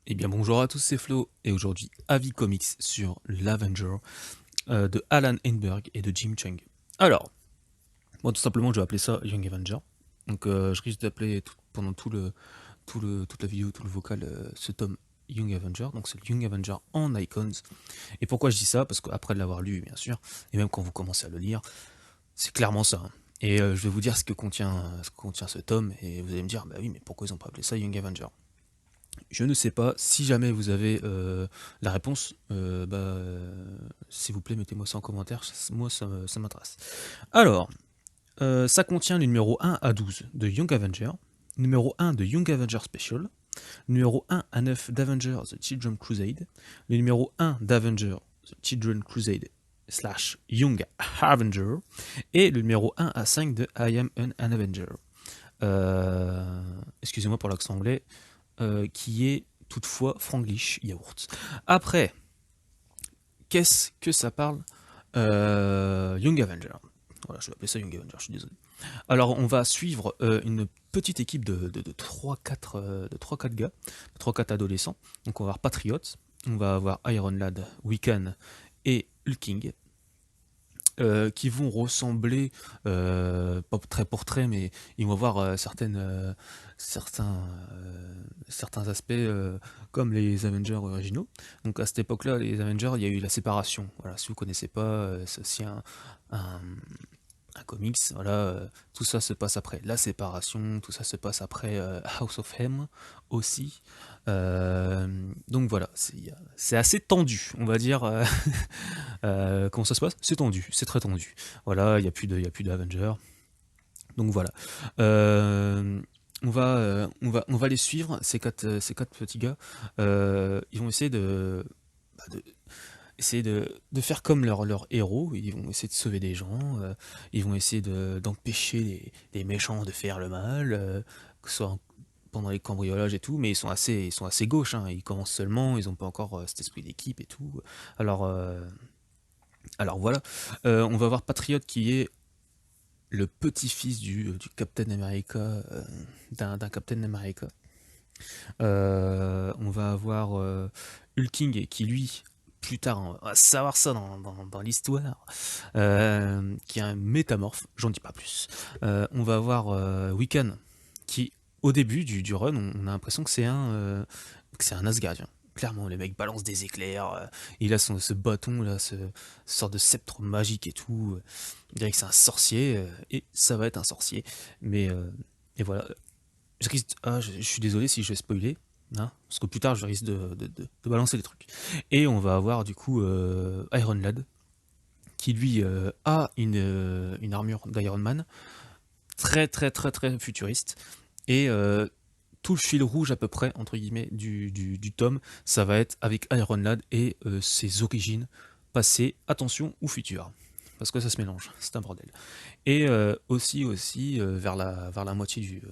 Eh bien bonjour à tous, c'est Flo, et aujourd'hui avis comics sur l'Avenger de Alan Heinberg et de Jim Chung. Alors, moi tout simplement je vais appeler ça Young Avenger. Donc je risque d'appeler pendant toute la vidéo, tout le vocal, ce tome Young Avenger. Donc c'est le Young Avenger en Icons. Et pourquoi je dis ça? Parce qu'après l'avoir lu, bien sûr, et même quand vous commencez à le lire, c'est clairement ça, hein. Et je vais vous dire ce que contient ce tome, et vous allez me dire, bah oui, mais pourquoi ils ont pas appelé ça Young Avenger? Je ne sais pas. Si jamais vous avez la réponse, s'il vous plaît, mettez-moi ça en commentaire. Moi, ça m'intéresse. Alors, ça contient le numéro 1 à 12 de Young Avenger, numéro 1 de Young Avenger Special, numéro 1 à 9 d'Avenger The Children Crusade, le numéro 1 d'Avenger The Children Crusade slash Young Avenger, et le numéro 1 à 5 de I Am an Avenger. Excusez-moi pour l'accent anglais, qui est toutefois Franglish Yaourt. Après, qu'est-ce que ça parle? Young Avenger. Voilà, je vais appeler ça Young Avenger, je suis désolé. Alors, on va suivre une petite équipe de 3-4 gars, de 3-4 adolescents. Donc, on va avoir Patriot, on va avoir Iron Lad, Wiccan et Hulking, qui vont ressembler, pas très pour trait, mais ils vont avoir certains aspects comme les Avengers originaux. Donc à cette époque-là, les Avengers, il y a eu la séparation. Voilà, si vous connaissez pas, c'est aussi un, un comics. Voilà, tout ça se passe après la séparation, tout ça se passe après House of M aussi. Donc voilà, c'est assez tendu, on va dire. Comment ça se passe? C'est tendu, c'est très tendu. Voilà, il y a plus d'Avengers. Donc voilà. On va les suivre, ces quatre petits gars. Ils vont essayer de faire comme leur héros. Ils vont essayer de sauver des gens. Ils vont essayer d'empêcher les méchants de faire le mal, que ce soit pendant les cambriolages et tout. Mais ils sont assez gauches, hein. Ils commencent seulement, ils n'ont pas encore cet esprit d'équipe et tout. Alors, euh, alors voilà. On va voir Patriot qui est le petit-fils du Captain America, d'un Captain America. On va avoir Hulking qui lui, plus tard, on va savoir ça dans l'histoire, qui est un métamorphe, j'en dis pas plus. On va avoir Wiccan qui, au début du run, on a l'impression que c'est un Asgardien. Clairement, le mec balance des éclairs, il a ce bâton là, ce sorte de sceptre magique et tout. On dirait que c'est un sorcier, et ça va être un sorcier. Mais et voilà, je suis désolé si je vais spoiler, hein, parce que plus tard je risque de balancer des trucs. Et on va avoir du coup Iron Lad, qui lui a une armure d'Iron Man, très futuriste. Et tout le fil rouge à peu près, entre guillemets, du tome, ça va être avec Iron Lad et ses origines passées, attention, ou futures. Parce que ça se mélange, c'est un bordel. Et vers la moitié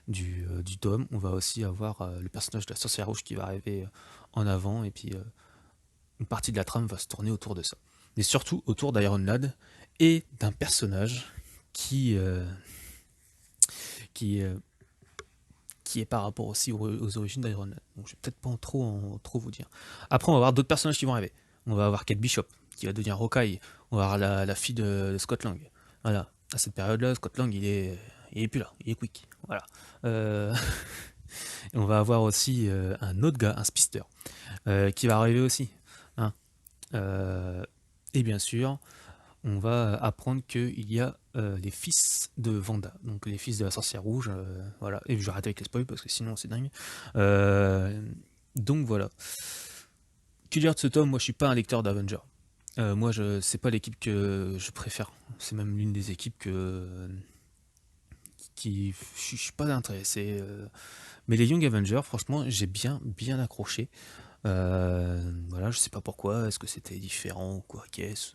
du tome, on va aussi avoir le personnage de la sorcière rouge qui va arriver en avant, et puis une partie de la trame va se tourner autour de ça. Mais surtout autour d'Iron Lad et d'un personnage qui, euh, qui, euh, qui est par rapport aussi aux origines d'Iron Lad. Donc je vais peut-être pas trop vous dire. Après, on va avoir d'autres personnages qui vont arriver. On va avoir Kate Bishop, qui va devenir Hawkeye. On va avoir la fille de Scott Lang. Voilà. À cette période-là, Scott Lang, il est plus là. Il est quick. Voilà. Euh, Et on va avoir aussi un autre gars, un spister, qui va arriver aussi, hein. Euh, et bien sûr, on va apprendre qu'il y a les fils de Vanda, donc les fils de la sorcière rouge, voilà. Et je vais arrêter avec les spoils parce que sinon c'est dingue. Euh, donc voilà. Que dire de ce tome? Moi je suis pas un lecteur d'Avenger. Moi c'est pas l'équipe que je préfère. C'est même l'une des équipes qui je suis pas intéressé. Mais les Young Avengers, franchement, j'ai bien accroché. Voilà, je sais pas pourquoi, est-ce que c'était différent ou quoi, qu'est-ce.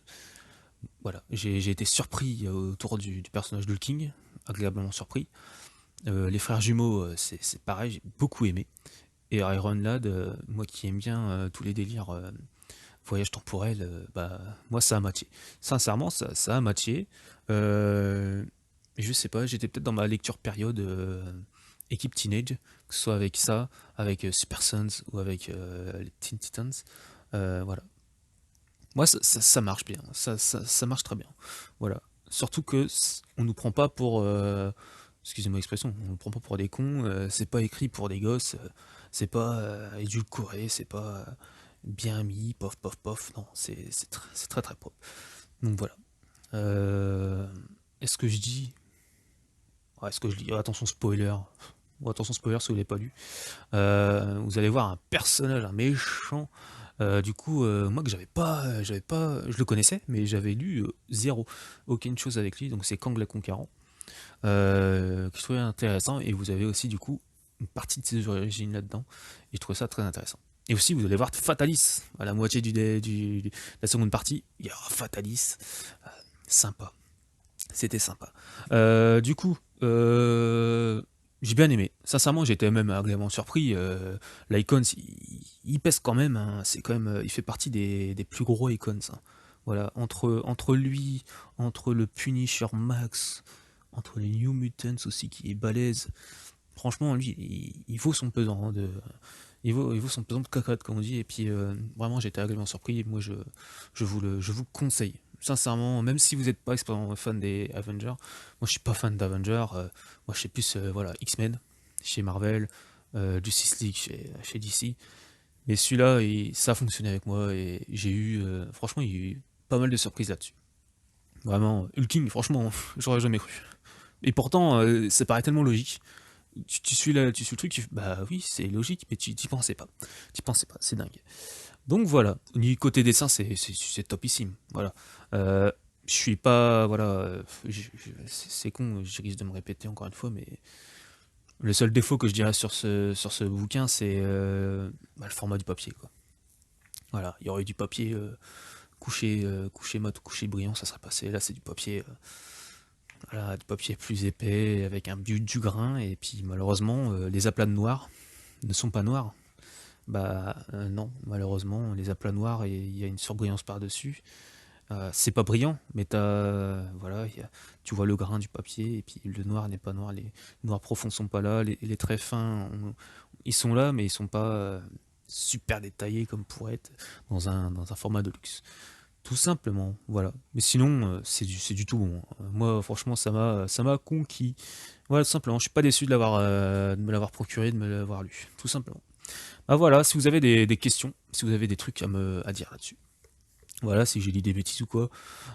Voilà, j'ai été surpris autour du personnage de King, agréablement surpris. Les frères jumeaux, c'est pareil, j'ai beaucoup aimé. Et Iron Lad, moi qui aime bien tous les délires voyage temporel, bah, moi ça a matché. Sincèrement, ça a matché. Je sais pas, j'étais peut-être dans ma lecture période, équipe Teenage, que ce soit avec ça, avec Super Sons ou avec les Teen Titans. Voilà. Moi, ça marche bien, ça marche très bien. Voilà. Surtout que on nous prend pas pour, excusez-moi l'expression, on nous prend pas pour des cons. C'est pas écrit pour des gosses, c'est pas édulcoré, c'est pas bien mis, pof pof pof. Non, c'est très très propre. Donc voilà. Euh, Est-ce que je dis, ouais, est-ce que je dis, attention spoiler. Bon, attention spoiler si vous l'avez pas lu. Vous allez voir un personnage, un méchant. Du coup, moi que j'avais pas, je le connaissais, mais j'avais lu zéro, aucune chose avec lui. Donc c'est Kang le Conquérant, que je trouvais intéressant. Et vous avez aussi du coup une partie de ses origines là-dedans, et je trouvais ça très intéressant. Et aussi, vous allez voir Fatalis à la moitié de la seconde partie. Il y aura Fatalis, sympa. C'était sympa. Du coup, j'ai bien aimé. Sincèrement, j'étais même agréablement surpris. L'Icons, il pèse quand même, hein. C'est quand même, il fait partie des plus gros Icons, hein. Voilà, entre lui, entre le Punisher Max, entre les New Mutants aussi qui est balèze. Franchement, lui, il vaut son pesant, hein, il vaut son pesant de cacahuètes, comme on dit. Et puis, vraiment, j'étais agréablement surpris. Moi, je vous conseille. Sincèrement, même si vous n'êtes pas fan des Avengers, moi je suis pas fan d'Avengers. Moi je suis plus voilà, X-Men chez Marvel, Justice League chez DC. Mais celui-là, ça a fonctionné avec moi et j'ai eu, franchement, il y a eu pas mal de surprises là-dessus. Vraiment, Hulking, franchement, j'aurais jamais cru. Et pourtant, ça paraît tellement logique. Tu suis le truc, bah oui, c'est logique, mais tu t'y pensais pas. Tu pensais pas, c'est dingue. Donc voilà, du côté dessin, c'est topissime. Voilà. Je suis pas. Voilà. C'est con, je risque de me répéter encore une fois, mais le seul défaut que je dirais sur ce bouquin, c'est bah, le format du papier, quoi. Voilà, il y aurait eu du papier couché mat ou couché brillant, ça serait passé. Là, c'est du papier. Voilà, du papier plus épais, avec du grain, et puis malheureusement, les aplats de noir ne sont pas noirs. Bah non, malheureusement, les aplats noirs, et il y a une surbrillance par-dessus. C'est pas brillant, mais voilà, tu vois le grain du papier, et puis le noir n'est pas noir, les noirs profonds sont pas là, les traits fins, ils sont là, mais ils sont pas super détaillés comme pourrait être dans un format de luxe. Tout simplement, voilà. Mais sinon, c'est du tout bon. Moi, franchement, ça m'a conquis. Voilà, tout simplement. Je suis pas déçu de me l'avoir procuré, de me l'avoir lu. Tout simplement. Ah voilà, si vous avez des questions, si vous avez des trucs à dire là-dessus. Voilà, si j'ai dit des bêtises ou quoi,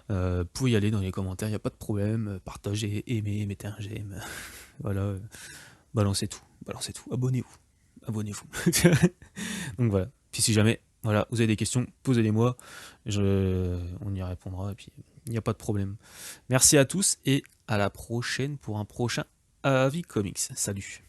vous pouvez y aller dans les commentaires, il n'y a pas de problème. Partagez, aimez, mettez un j'aime. Voilà, balancez tout. Abonnez-vous. Abonnez-vous. Donc voilà. Puis si jamais, voilà, vous avez des questions, posez-les-moi. On y répondra et puis il n'y a pas de problème. Merci à tous et à la prochaine pour un prochain avis comics. Salut.